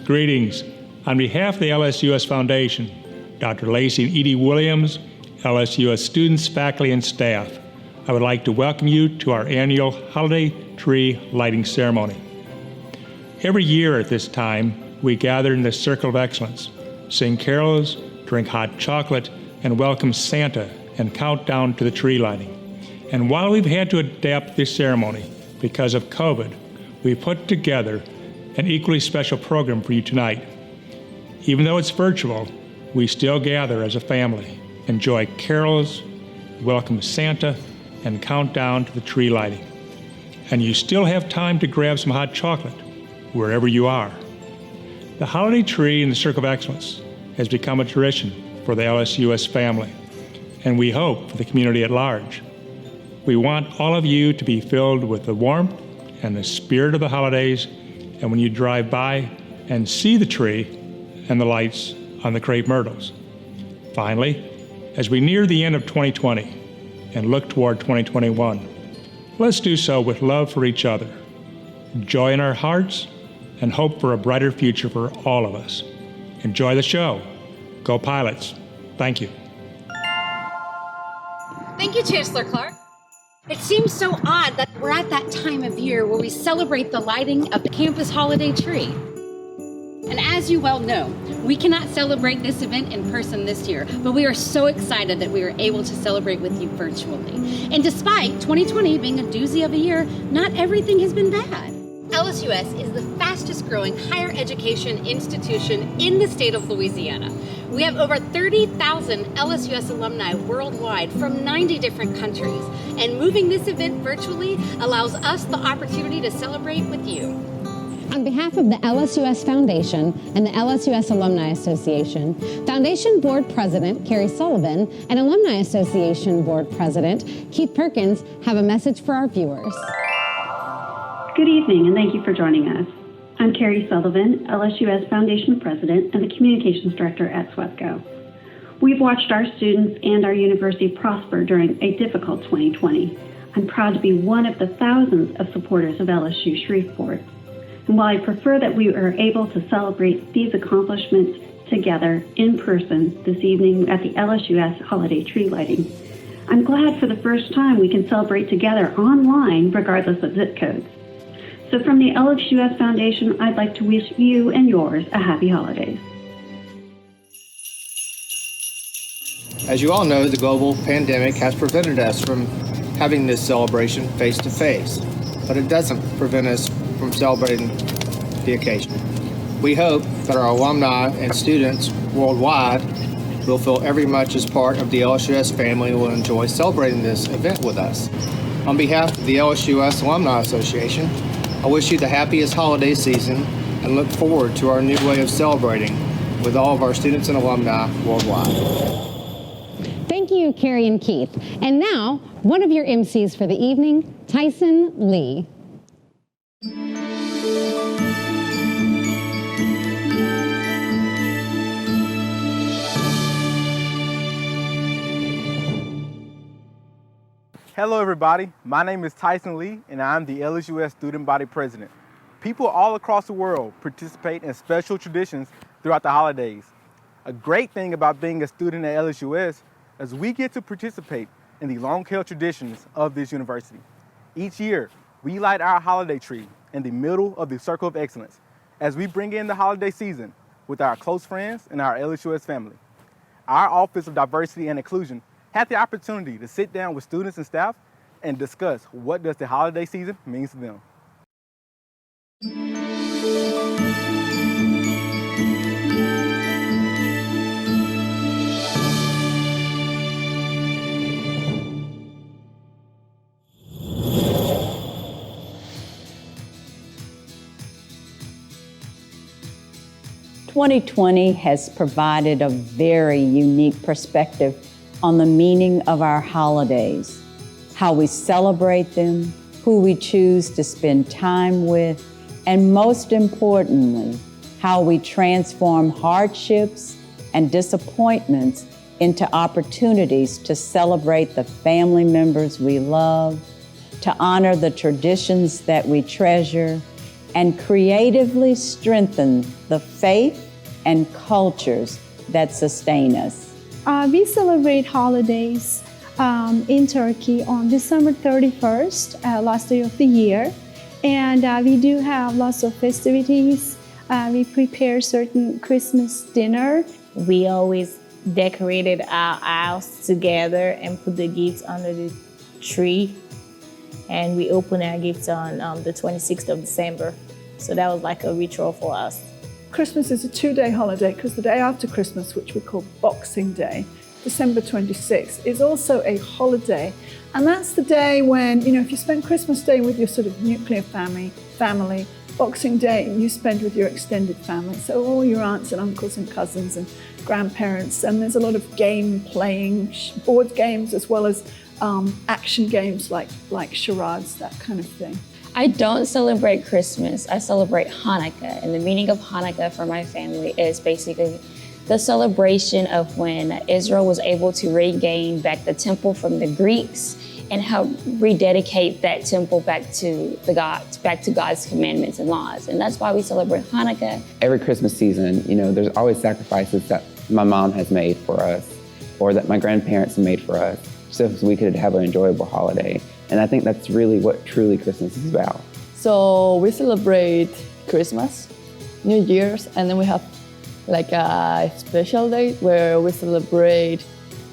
Greetings. On behalf of the LSUS Foundation, Dr. Lacey and Edie Williams, LSUS students, faculty, and staff, I would like to welcome you to our annual holiday tree lighting ceremony. Every year at this time, we gather in the Circle of Excellence, sing carols, drink hot chocolate, and welcome Santa and count down to the tree lighting. And while we've had to adapt this ceremony because of COVID, we put together an equally special program for you tonight. Even though it's virtual, we still gather as a family, enjoy carols, welcome Santa, and count down to the tree lighting. And you still have time to grab some hot chocolate wherever you are. The holiday tree in the Circle of Excellence has become a tradition for the LSUS family, and we hope for the community at large. We want all of you to be filled with the warmth and the spirit of the holidays, and when you drive by and see the tree and the lights on the crepe myrtles. Finally, as we near the end of 2020 and look toward 2021, let's do so with love for each other, joy in our hearts, and hope for a brighter future for all of us. Enjoy the show. Go Pilots. Thank you. Thank you, Chancellor Clark. It seems so odd that we're at that time of year where we celebrate the lighting of the campus holiday tree. And as you well know, we cannot celebrate this event in person this year, but we are so excited that we are able to celebrate with you virtually. And despite 2020 being a doozy of a year, not everything has been bad. LSUS is the fastest growing higher education institution in the state of Louisiana. We have over 30,000 LSUS alumni worldwide from 90 different countries, and moving this event virtually allows us the opportunity to celebrate with you. On behalf of the LSUS Foundation and the LSUS Alumni Association, Foundation Board President Carrie Sullivan and Alumni Association Board President Keith Perkins have a message for our viewers. Good evening, and thank you for joining us. I'm Carrie Sullivan, LSUS Foundation President and the Communications Director at SWEPCO. We've watched our students and our university prosper during a difficult 2020. I'm proud to be one of the thousands of supporters of LSU Shreveport. And while I prefer that we are able to celebrate these accomplishments together in person this evening at the LSUS holiday tree lighting, I'm glad for the first time we can celebrate together online regardless of zip codes. So from the LSUS Foundation, I'd like to wish you and yours a happy holidays. As you all know, the global pandemic has prevented us from having this celebration face-to-face, but it doesn't prevent us from celebrating the occasion. We hope that our alumni and students worldwide will feel every much as part of the LSUS family and will enjoy celebrating this event with us. On behalf of the LSUS Alumni Association, I wish you the happiest holiday season and look forward to our new way of celebrating with all of our students and alumni worldwide. Thank you, Carrie and Keith. And now, one of your MCs for the evening, Tyson Lee. Hello everybody, my name is Tyson Lee and I'm the LSUS Student Body President. People all across the world participate in special traditions throughout the holidays. A great thing about being a student at LSUS is we get to participate in the long-held traditions of this university. Each year, we light our holiday tree in the middle of the Circle of Excellence as we bring in the holiday season with our close friends and our LSUS family. Our Office of Diversity and Inclusion had the opportunity to sit down with students and staff and discuss what does the holiday season mean to them. "2020 has provided a very unique perspective on the meaning of our holidays, how we celebrate them, who we choose to spend time with, and most importantly, how we transform hardships and disappointments into opportunities to celebrate the family members we love, to honor the traditions that we treasure, and creatively strengthen the faith and cultures that sustain us. We celebrate holidays in Turkey on December 31st, last day of the year. And we do have lots of festivities. We prepare certain Christmas dinner. We always decorated our house together and put the gifts under the tree. And we opened our gifts on the 26th of December. So that was like a ritual for us. Christmas is a 2-day holiday because the day after Christmas, which we call Boxing Day, December 26th, is also a holiday. And that's the day when, if you spend Christmas Day with your sort of nuclear family, Boxing Day you spend with your extended family. So all your aunts and uncles and cousins and grandparents. And there's a lot of game playing, board games, as well as action games like charades, that kind of thing. I don't celebrate Christmas, I celebrate Hanukkah. And the meaning of Hanukkah for my family is basically the celebration of when Israel was able to regain back the temple from the Greeks and help rededicate that temple back to God's commandments and laws. And that's why we celebrate Hanukkah. Every Christmas season, there's always sacrifices that my mom has made for us or that my grandparents have made for us so we could have an enjoyable holiday. And I think that's really what truly Christmas is about. So we celebrate Christmas, New Year's, and then we have like a special day where we celebrate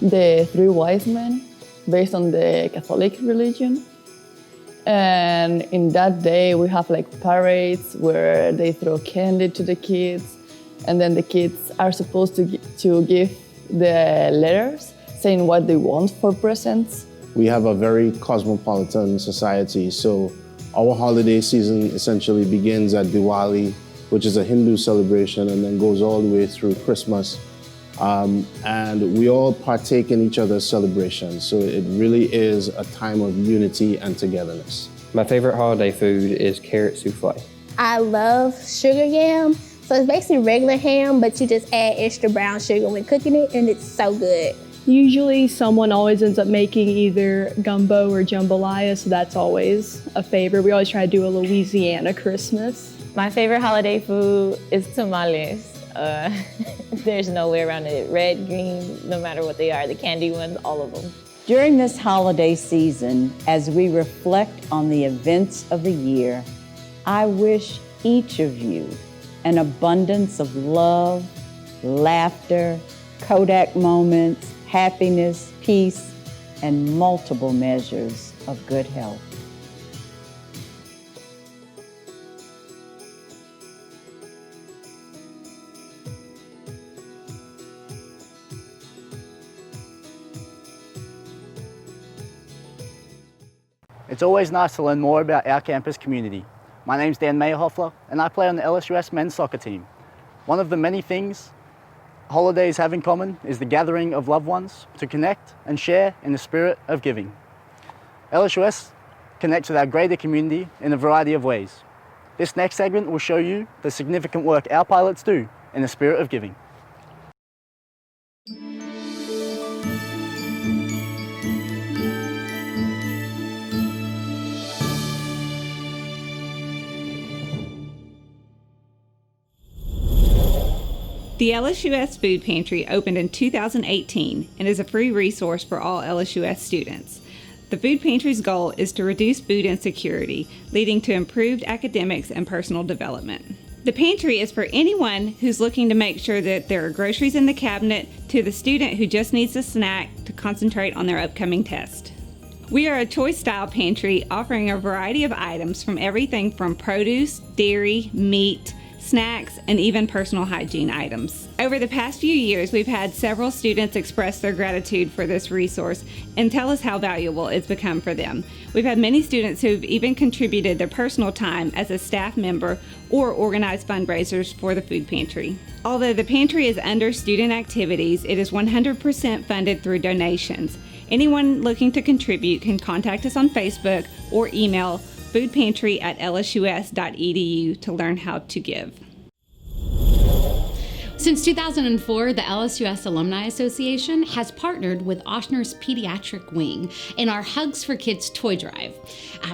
the 3 wise men based on the Catholic religion. And in that day, we have like parades where they throw candy to the kids, and then the kids are supposed to give the letters saying what they want for presents. We have a very cosmopolitan society, so our holiday season essentially begins at Diwali, which is a Hindu celebration, and then goes all the way through Christmas. And we all partake in each other's celebrations, so it really is a time of unity and togetherness. My favorite holiday food is carrot souffle. I love sugar yam. So it's basically regular ham, but you just add extra brown sugar when cooking it, and it's so good. Usually someone always ends up making either gumbo or jambalaya, so that's always a favorite. We always try to do a Louisiana Christmas. My favorite holiday food is tamales. There's no way around it. Red, green, no matter what they are, the candy ones, all of them. During this holiday season, as we reflect on the events of the year, I wish each of you an abundance of love, laughter, Kodak moments, happiness, peace, and multiple measures of good health. It's always nice to learn more about our campus community. My name's Dan Maierhofler, and I play on the LSUS men's soccer team. One of the many things holidays have in common is the gathering of loved ones to connect and share in the spirit of giving. LSUS connects with our greater community in a variety of ways. This next segment will show you the significant work our pilots do in the spirit of giving. The LSUS Food Pantry opened in 2018 and is a free resource for all LSUS students. The Food Pantry's goal is to reduce food insecurity, leading to improved academics and personal development. The pantry is for anyone who's looking to make sure that there are groceries in the cabinet to the student who just needs a snack to concentrate on their upcoming test. We are a choice-style pantry offering a variety of items from everything from produce, dairy, meat, snacks, and even personal hygiene items. Over the past few years, we've had several students express their gratitude for this resource and tell us how valuable it's become for them. We've had many students who've even contributed their personal time as a staff member or organized fundraisers for the food pantry. Although the pantry is under student activities, it is 100% funded through donations. Anyone looking to contribute can contact us on Facebook or email foodpantry@lsus.edu to learn how to give. Since 2004, the LSUS Alumni Association has partnered with Ochsner's Pediatric Wing in our Hugs for Kids toy drive.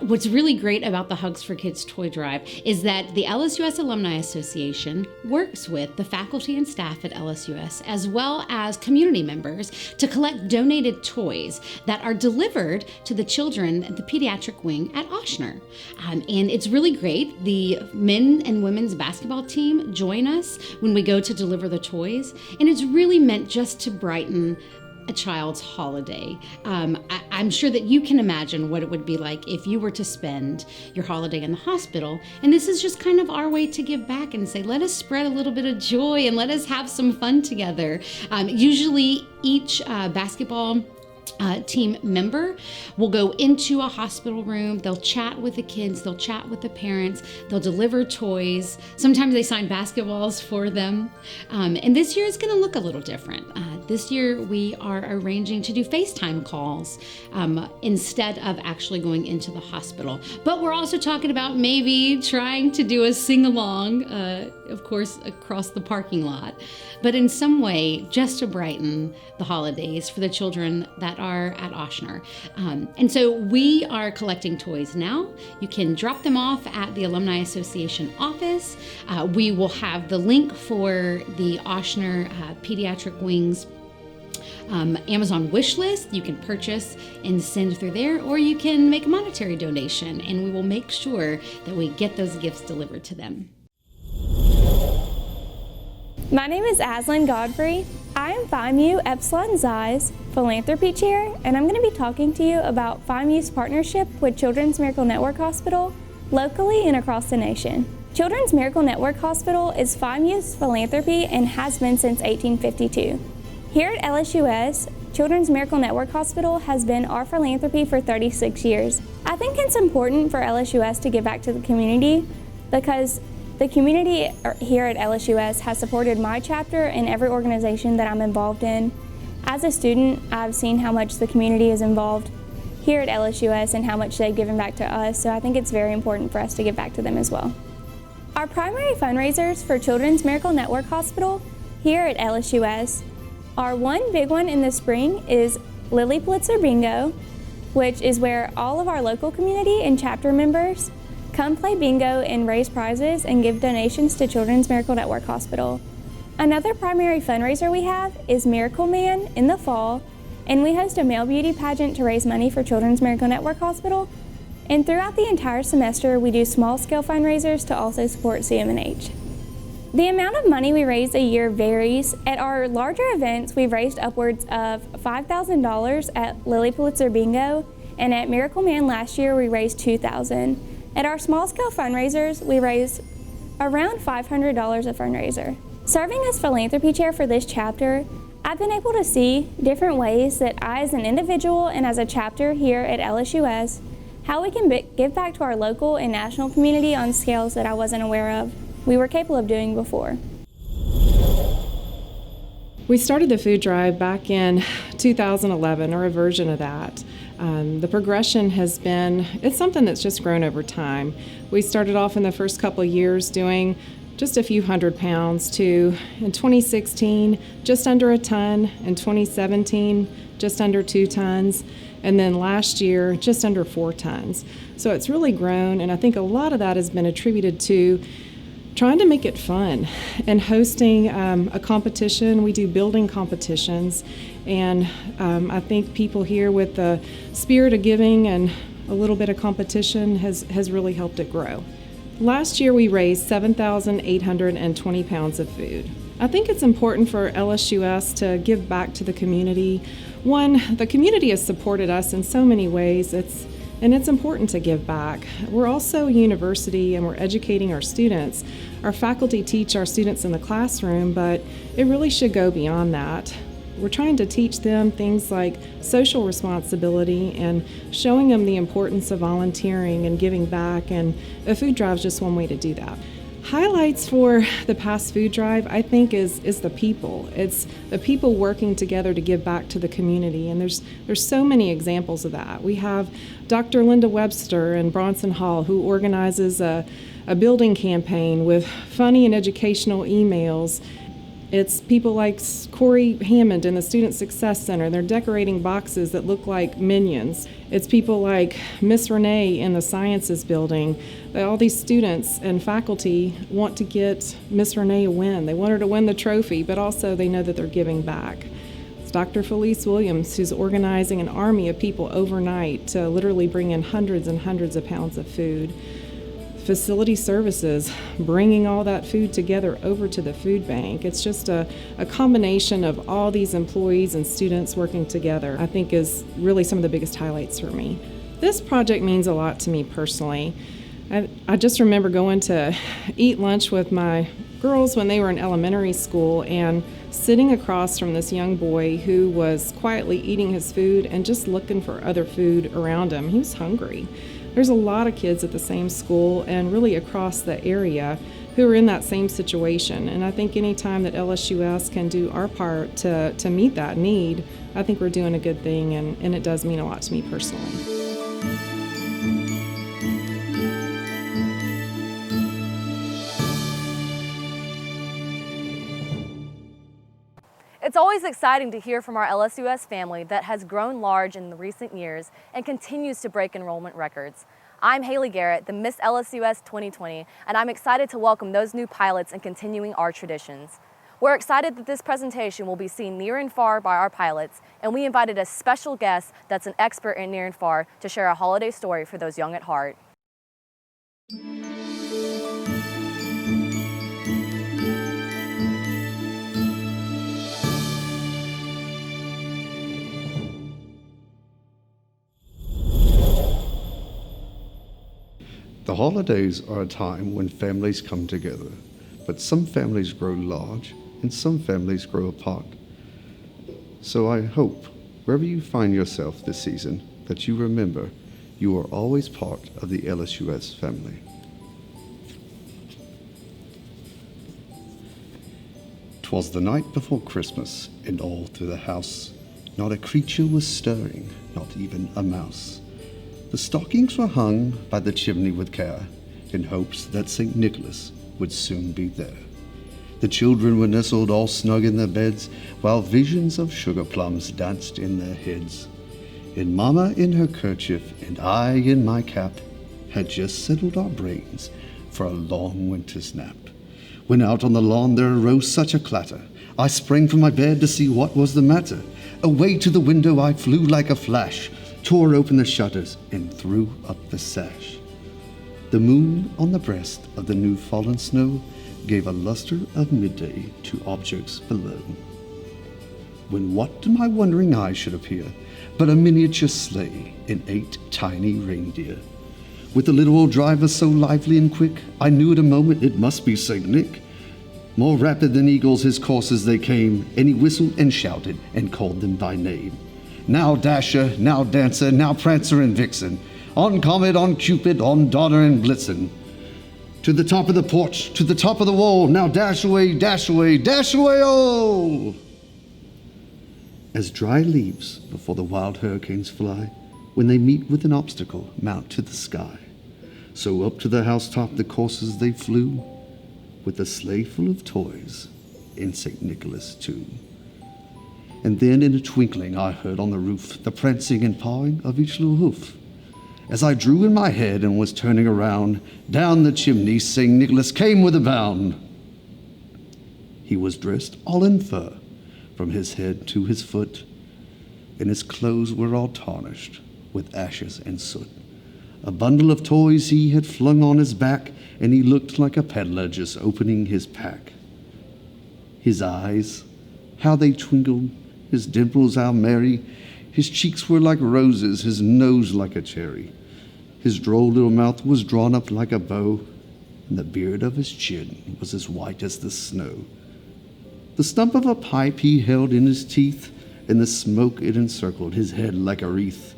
What's really great about the Hugs for Kids toy drive is that the LSUS Alumni Association works with the faculty and staff at LSUS as well as community members to collect donated toys that are delivered to the children at the Pediatric Wing at Ochsner. And it's really great. The men and women's basketball team join us when we go to deliver the toys, and it's really meant just to brighten a child's holiday. I'm sure that you can imagine what it would be like if you were to spend your holiday in the hospital, and this is just kind of our way to give back and say, let us spread a little bit of joy and let us have some fun together. Usually each basketball team member will go into a hospital room. They'll chat with the kids, they'll chat with the parents, they'll deliver toys. Sometimes they sign basketballs for them. And this year is going to look a little different. This year we are arranging to do FaceTime calls instead of actually going into the hospital. But we're also talking about maybe trying to do a sing-along, of course, across the parking lot, but in some way just to brighten the holidays for the children that are at Ochsner. And so we are collecting toys now. You can drop them off at the Alumni Association office. We will have the link for the Ochsner Pediatric Wings Amazon wish list. You can purchase and send through there, or you can make a monetary donation, and we will make sure that we get those gifts delivered to them. My name is Aslan Godfrey. I am Phi Mu EpsilonXi's Philanthropy Chair, and I'm going to be talking to you about Phi Mu's partnership with Children's Miracle Network Hospital locally and across the nation. Children's Miracle Network Hospital is Phi Mu's philanthropy and has been since 1852. Here at LSUS, Children's Miracle Network Hospital has been our philanthropy for 36 years. I think it's important for LSUS to give back to the community because the community here at LSUS has supported my chapter and every organization that I'm involved in. As a student, I've seen how much the community is involved here at LSUS and how much they've given back to us, so I think it's very important for us to give back to them as well. Our primary fundraisers for Children's Miracle Network Hospital here at LSUS are one big one in the spring is Lily Pulitzer Bingo, which is where all of our local community and chapter members come play bingo and raise prizes and give donations to Children's Miracle Network Hospital. Another primary fundraiser we have is Miracle Man in the fall, and we host a male beauty pageant to raise money for Children's Miracle Network Hospital. And throughout the entire semester, we do small-scale fundraisers to also support CMNH. The amount of money we raise a year varies. At our larger events, we've raised upwards of $5,000 at Lily Pulitzer Bingo, and at Miracle Man last year, we raised $2,000. At our small-scale fundraisers, we raise around $500 a fundraiser. Serving as philanthropy chair for this chapter, I've been able to see different ways that I as an individual and as a chapter here at LSUS, how we can give back to our local and national community on scales that I wasn't aware of we were capable of doing before. We started the food drive back in 2011, or a version of that. The progression has been, it's something that's just grown over time. We started off in the first couple of years doing just a few hundred pounds to, in 2016, just under a ton, in 2017, just under 2 tons, and then last year, just under 4 tons. So it's really grown, and I think a lot of that has been attributed to trying to make it fun and hosting a competition. We do building competitions, and I think people here with the spirit of giving and a little bit of competition has really helped it grow. Last year we raised 7,820 pounds of food. I think it's important for LSUS to give back to the community. One, the community has supported us in so many ways, and it's important to give back. We're also a university and we're educating our students. Our faculty teach our students in the classroom, but it really should go beyond that. We're trying to teach them things like social responsibility and showing them the importance of volunteering and giving back, and a food drive is just one way to do that. Highlights for the past food drive, I think, is the people. It's the people working together to give back to the community, and there's so many examples of that. We have Dr. Linda Webster in Bronson Hall, who organizes a building campaign with funny and educational emails It's people like Corey Hammond in the Student Success Center. They're decorating boxes that look like minions. It's people like Miss Renee in the Sciences building. All these students and faculty want to get Miss Renee a win. They want her to win the trophy, but also they know that they're giving back. It's Dr. Felice Williams who's organizing an army of people overnight to literally bring in hundreds and hundreds of pounds of food. Facility services, bringing all that food together over to the food bank. It's just a combination of all these employees and students working together, I think is really some of the biggest highlights for me. This project means a lot to me personally. I just remember going to eat lunch with my girls when they were in elementary school and sitting across from this young boy who was quietly eating his food and just looking for other food around him. He was hungry. There's a lot of kids at the same school and really across the area who are in that same situation. And I think any time that LSUS can do our part to meet that need, I think we're doing a good thing, and it does mean a lot to me personally. It's always exciting to hear from our LSUS family that has grown large in the recent years and continues to break enrollment records. I'm Hailey Garrett, the Miss LSUS 2020, and I'm excited to welcome those new pilots and continuing our traditions. We're excited that this presentation will be seen near and far by our pilots, and we invited a special guest that's an expert in near and far to share a holiday story for those young at heart. The holidays are a time when families come together, but some families grow large and some families grow apart. So I hope, wherever you find yourself this season, that you remember you are always part of the LSUS family. "'Twas the night before Christmas, and all through the house not a creature was stirring, not even a mouse. The stockings were hung by the chimney with care, in hopes that St. Nicholas would soon be there. The children were nestled all snug in their beds, while visions of sugar plums danced in their heads. And Mama in her kerchief, and I in my cap, had just settled our brains for a long winter's nap, when out on the lawn there arose such a clatter. I sprang from my bed to see what was the matter. Away to the window I flew like a flash, tore open the shutters, and threw up the sash. The moon on the breast of the new fallen snow gave a luster of midday to objects below. When what to my wondering eyes should appear but a miniature sleigh and 8 tiny reindeer. With the little old driver so lively and quick, I knew at a moment it must be St. Nick. More rapid than eagles his coursers they came, and he whistled and shouted and called them by name. Now Dasher, now Dancer, now Prancer and Vixen, on Comet, on Cupid, on Donner and Blitzen. To the top of the porch, to the top of the wall, now dash away, dash away, dash away, oh! As dry leaves before the wild hurricanes fly, when they meet with an obstacle, mount to the sky, so up to the housetop the coursers they flew, with a sleigh full of toys, and St. Nicholas too. And then in a twinkling I heard on the roof the prancing and pawing of each little hoof. As I drew in my head and was turning around, down the chimney St. Nicholas came with a bound. He was dressed all in fur, from his head to his foot, and his clothes were all tarnished with ashes and soot. A bundle of toys he had flung on his back, and he looked like a peddler just opening his pack. His eyes, how they twinkled, his dimples how merry, his cheeks were like roses, his nose like a cherry. His droll little mouth was drawn up like a bow, and the beard of his chin was as white as the snow. The stump of a pipe he held in his teeth, and the smoke it encircled his head like a wreath.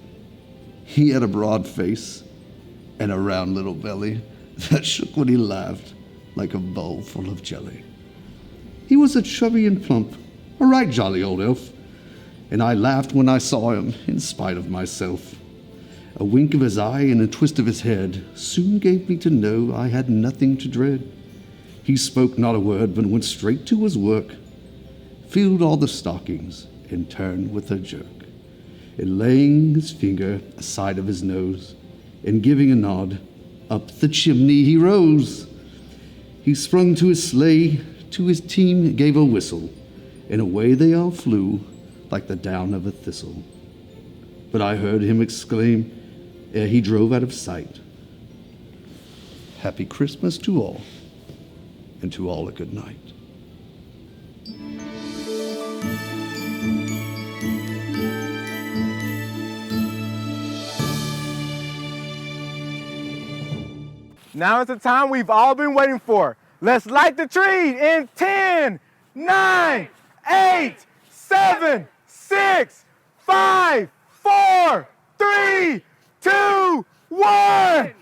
He had a broad face and a round little belly that shook when he laughed like a bowl full of jelly. He was a chubby and plump, a right jolly old elf, and I laughed when I saw him in spite of myself. A wink of his eye and a twist of his head soon gave me to know I had nothing to dread. He spoke not a word, but went straight to his work, filled all the stockings, and turned with a jerk. And laying his finger aside of his nose, and giving a nod, up the chimney he rose. He sprung to his sleigh, to his team gave a whistle, and away they all flew like the down of a thistle. But I heard him exclaim, ere he drove out of sight, "Happy Christmas to all, and to all a good night." Now is the time we've all been waiting for. Let's light the tree in 10, 9, 8, 7, 6, 5, 4, 3, 2, 1.